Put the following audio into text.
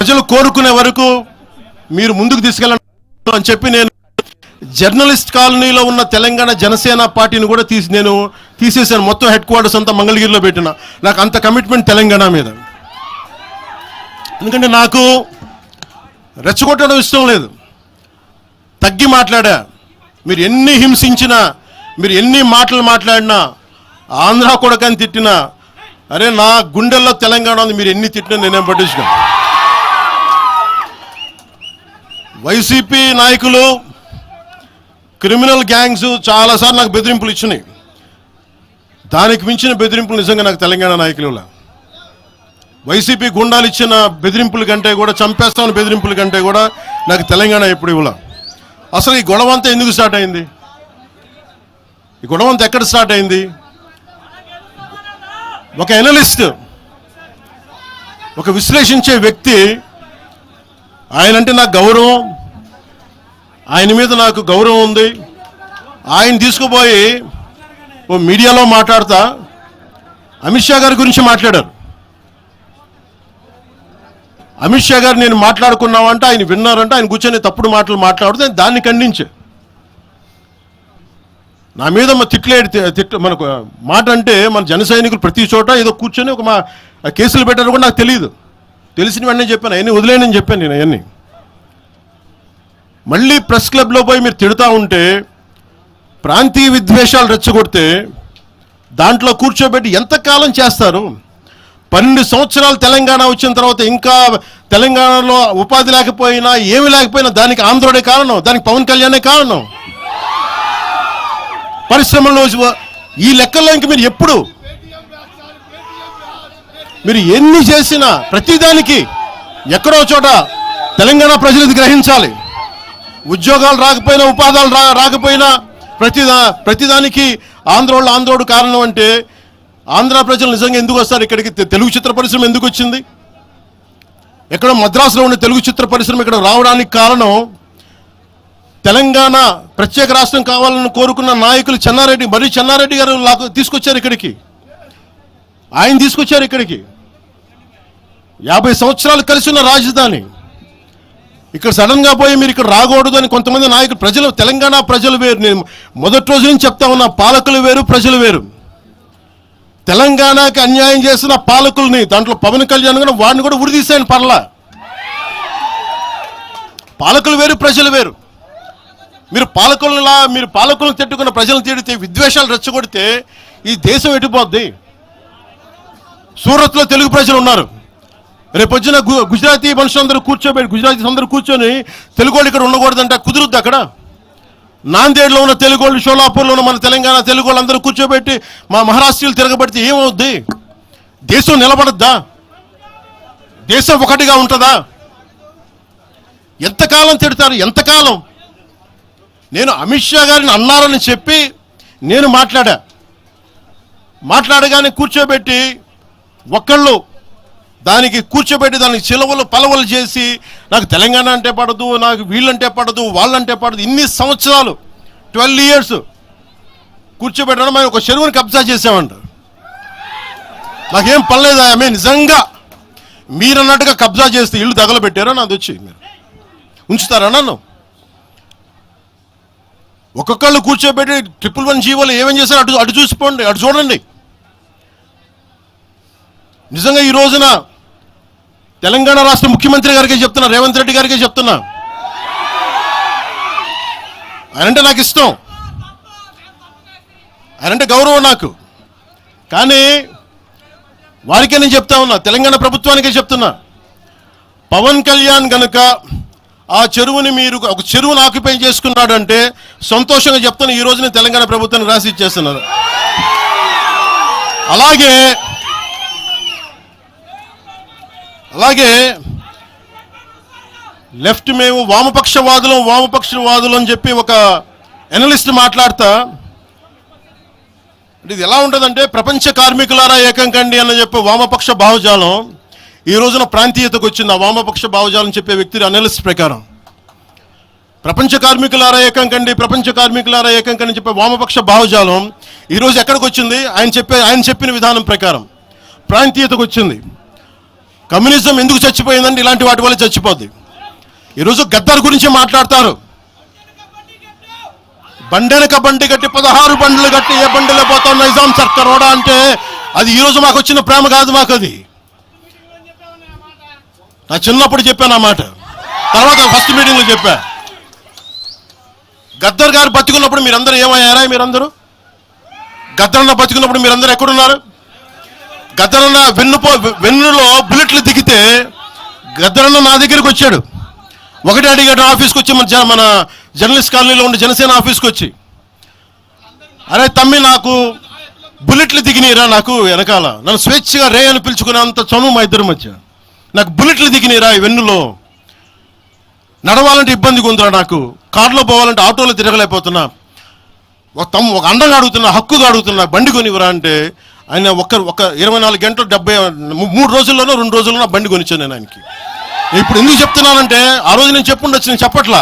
ప్రజలు కోరుకునే వరకు మీరు ముందుకు తీసుకెళ్ళండి అని చెప్పి నేను జర్నలిస్ట్ కాలనీలో ఉన్న తెలంగాణ జనసేన పార్టీని కూడా నేను తీసేశాను. మొత్తం హెడ్ క్వార్టర్స్ అంతా మంగళగిరిలో పెట్టిన. నాకు అంత కమిట్మెంట్ తెలంగాణ మీద. ఎందుకంటే నాకు రెచ్చగొట్టడం ఇష్టం లేదు. తగ్గి మాట్లాడా. మీరు ఎన్ని హింసించినా, మీరు ఎన్ని మాటలు మాట్లాడినా, ఆంధ్ర కొడకని తిట్టినా, అరే నా గుండెల్లో తెలంగాణ ఉంది, మీరు ఎన్ని తిట్టినా నేనేం పట్టించుకోను. వైసీపీ నాయకులు, క్రిమినల్ గ్యాంగ్స్ చాలాసార్లు నాకు బెదిరింపులు ఇచ్చినాయి. దానికి మించిన బెదిరింపులు నిజంగా నాకు తెలంగాణ నాయకులు. వైసీపీ గుండాలు ఇచ్చిన బెదిరింపుల కంటే కూడా, చంపేస్తామని బెదిరింపుల కంటే కూడా నాకు తెలంగాణ ఎప్పుడు ఇవ్వాల. అసలు ఈ గొడవ అంతా ఎందుకు స్టార్ట్ అయింది? ఈ గొడవ అంతా ఎక్కడ స్టార్ట్ అయింది? ఒక ఎనలిస్ట్, ఒక విశ్లేషించే వ్యక్తి, ఆయనంటే నాకు గౌరవం, ఆయన మీద నాకు గౌరవం ఉంది. ఆయన తీసుకుపోయి ఓ మీడియాలో మాట్లాడతా అమిత్ షా గారి గురించి మాట్లాడారు. అమిత్ షా గారు నేను మాట్లాడుకున్నామంటే ఆయన విన్నారంటే ఆయన కూర్చొని తప్పుడు మాటలు మాట్లాడితే దాన్ని ఖండించే. నా మీద మనకు మాట అంటే మన జన సైనికులు ప్రతి చోట ఏదో కూర్చొని ఒక కేసులు పెట్టారు కూడా నాకు తెలియదు. తెలిసిన వెంటనే చెప్పాను, అవన్నీ వదిలేనని చెప్పాను నేను. అవన్నీ మళ్ళీ ప్రెస్ క్లబ్లో పోయి మీరు తిడుతూ ఉంటే, ప్రాంతీయ విద్వేషాలు రెచ్చగొడితే దాంట్లో కూర్చోబెట్టి ఎంతకాలం చేస్తారు? 12 సంవత్సరాలు తెలంగాణ వచ్చిన తర్వాత ఇంకా తెలంగాణలో ఉపాధి లేకపోయినా, ఏమి లేకపోయినా దానికి ఆంధ్రుడే కారణం, దానికి పవన్ కళ్యాణే కారణం. పరిశ్రమల్లో ఈ లెక్కల్లో ఇంక మీరు ఎప్పుడు మీరు ఎన్ని చేసినా ప్రతిదానికి ఎక్కడో చోట తెలంగాణ ప్రజలు ఇది గ్రహించాలి. ఉద్యోగాలు రాకపోయినా, ఉపాధాలు రాకపోయినా ప్రతిదానికి ఆంధ్రోడు కారణం అంటే ఆంధ్ర ప్రజలు నిజంగా ఎందుకు వస్తారు ఇక్కడికి? తెలుగు చిత్ర పరిశ్రమ ఎందుకు వచ్చింది? ఎక్కడో మద్రాసులో ఉన్న తెలుగు చిత్ర పరిశ్రమ ఇక్కడ రావడానికి కారణం తెలంగాణ ప్రత్యేక రాష్ట్రం కావాలని కోరుకున్న నాయకులు చెన్నారెడ్డి గారు తీసుకొచ్చారు ఇక్కడికి. ఆయన తీసుకొచ్చారు ఇక్కడికి. 50 సంవత్సరాలు కలిసి ఉన్న రాజధాని ఇక్కడ సడన్గా పోయి మీరు ఇక్కడ రాకూడదు అని కొంతమంది నాయకులు, తెలంగాణ ప్రజలు వేరు. నేను మొదటి రోజు నుంచి చెప్తా ఉన్నా, పాలకులు వేరు, ప్రజలు వేరు. తెలంగాణకి అన్యాయం చేసిన పాలకుల్ని, దాంట్లో పవన్ కళ్యాణ్ కూడా వాడిని కూడా ఉరిదీశాను పర్లా. పాలకులు వేరు, ప్రజలు వేరు. మీరు పాలకులను తిట్టుకున్న ప్రజలను తిడితే, విద్వేషాలు రెచ్చగొడితే ఈ దేశం ఎటుపోద్ది? సూరత్లో తెలుగు ప్రజలు ఉన్నారు. రేపొచ్చిన గుజరాతీ మనుషులందరూ గుజరాతీస్ అందరూ కూర్చొని తెలుగు వాళ్ళు ఇక్కడ ఉండకూడదంటే కుదురుద్ది? అక్కడ నాందేడ్లో ఉన్న తెలుగు వాళ్ళు, షోలాపూర్లో ఉన్న మన తెలంగాణ తెలుగు వాళ్ళు అందరూ కూర్చోబెట్టి మా మహారాష్ట్రీయులు తిరగబడితే ఏమవుద్ది? దేశం నిలబడద్దా? దేశం ఒకటిగా ఉంటుందా? ఎంతకాలం తిడతారు? ఎంతకాలం? నేను అమిత్ షా గారిని అన్నారని చెప్పి నేను మాట్లాడగానే కూర్చోబెట్టి ఒక్కళ్ళు దానికి చిలవలు పలవలు చేసి నాకు తెలంగాణ అంటే పడదు, నాకు వీళ్ళంటే పడదు, వాళ్ళంటే పడదు, ఇన్ని సంవత్సరాలు 12 years కూర్చోబెట్టడం. మేము ఒక చెరువుని కబ్జా చేసామంట. నాకేం పర్లేదు. ఆమె నిజంగా మీరన్నట్టుగా కబ్జా చేస్తే ఇల్లు తగలబెట్టారో నాది వచ్చి మీరు ఉంచుతారా నన్ను? ఒక్కొక్కళ్ళు కూర్చోబెట్టి 111 జీవోలు ఏమేం చేశారు అటు చూసిపోండి, అటు చూడండి. నిజంగా ఈ రోజున తెలంగాణ రాష్ట్ర ముఖ్యమంత్రి గారికే చెప్తున్నా, రేవంత్ రెడ్డి గారికే చెప్తున్నా, ఆయనంటే నాకు ఇష్టం, ఆయనంటే గౌరవం నాకు. కానీ వారికే నేను చెప్తా ఉన్నా, తెలంగాణ ప్రభుత్వానికే చెప్తున్నా, పవన్ కళ్యాణ్ గనుక ఆ చెరువుని మీరు ఒక చెరువును ఆక్యుపై చేసుకున్నాడంటే సంతోషంగా చెప్తాను, ఈ రోజున తెలంగాణ ప్రభుత్వాన్ని రాసి ఇచ్చేస్తున్నారు. అలాగే లెఫ్ట్ మేము వామపక్షవాదులు అని చెప్పి ఒక ఎనలిస్ట్ మాట్లాడతా, అంటే ఇది ఎలా ఉంటుందంటే, ప్రపంచ కార్మికులారా ఏకం కండి అని చెప్పి వామపక్ష భావజాలం ఈ రోజున ప్రాంతీయతకు వచ్చింది. ఆ వామపక్ష భావజాలం చెప్పే వ్యక్తి అనలిస్ట్ ప్రకారం ప్రపంచ కార్మికులారా ఏకం కండి చెప్పే వామపక్ష భావజాలం ఈరోజు ఎక్కడికి వచ్చింది? ఆయన చెప్పిన విధానం ప్రకారం ప్రాంతీయతకు వచ్చింది. కమ్యూనిజం ఎందుకు చచ్చిపోయిందంటే ఇలాంటి వాటి వల్ల చచ్చిపోద్ది. ఈరోజు గద్దర్ గురించి మాట్లాడతారు. బండెనక బండి కట్టి 16 బండ్లు కట్టి ఏ బండిలో పోతాం నిజాం సర్కార్ ఓడా అంటే అది ఈరోజు మాకు వచ్చిన ప్రేమ కాదు. మాకు అది నా చిన్నప్పుడు చెప్పాను ఆ మాట, తర్వాత ఫస్ట్ మీటింగ్లో చెప్పా. గద్దర్ గారు బతుకున్నప్పుడు మీరందరూ ఏమయ్యారా? మీరందరూ గద్దరన్న బతుకున్నప్పుడు మీరందరూ ఎక్కడున్నారు? గద్దరన్న వెన్నులో బుల్లెట్లు దిగితే గద్దరన్న నా దగ్గరికి వచ్చాడు. ఒకటి అడిగాడు ఆఫీస్కి వచ్చి, మన జర్నలిస్ట్ కాలనీలో ఉండే జనసేన ఆఫీస్కి వచ్చి, అరే తమ్మి నాకు బుల్లెట్లు దిగినీరా, నాకు వెనకాల నన్ను స్వేచ్ఛగా రే అని పిలుచుకునే అంత చనువు మా ఇద్దరి మధ్య, నాకు బుల్లెట్లు దిగినీరా ఈ వెన్నులో, నడవాలంటే ఇబ్బందిగా ఉందిరా, నాకు కారులో పోవాలంటే ఆటోలో తిరగలేకపోతున్నా, ఒక అండగా అడుగుతున్నా, హక్కుగా అడుగుతున్నా, బండి కొనివరా అంటే ఆయన ఒక 24 గంటలు 3 రోజుల్లోనో 2 రోజుల్లోనో బండి కొనిచ్చాను నేను ఆయనకి. ఇప్పుడు ఎందుకు చెప్తున్నానంటే ఆ రోజు నేను చెప్పుండొచ్చు, నేను చెప్పట్లా.